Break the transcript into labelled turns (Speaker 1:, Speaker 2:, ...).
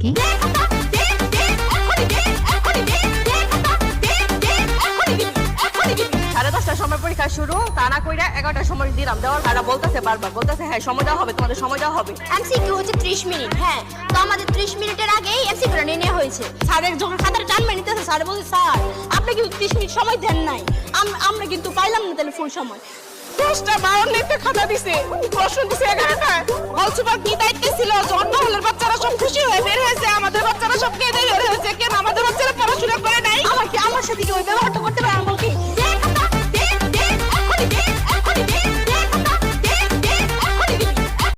Speaker 1: কি?
Speaker 2: সাড়ে 10টার সময় পরীক্ষা শুরু, তা না কইরা 11টার সময় দিলাম। দেওয়ার ভাড়া বলতেছে বারবার, বলতেছে হ্যাঁ সময় দেওয়া হবে, তোমাদের সময় দেওয়া হবে।
Speaker 3: এমসিকিউ হচ্ছে 30 মিনিট। হ্যাঁ, তো আমাদের 30 মিনিটের আগেই এমসিকিউটা নিয়ে নেওয়া হয়েছে।
Speaker 4: স্যারের যখন খাতার টান মেরে নিতেছে, স্যার বলছে স্যার আপনি কিন্তু 30 মিনিট সময় দেন নাই, আমরা কিন্তু পাইলাম না তাহলে ফুল সময়। 10টা 52 খাতা দিছে, প্রশ্ন দিছে 11টা। বলছো বা কি দায়িত্ব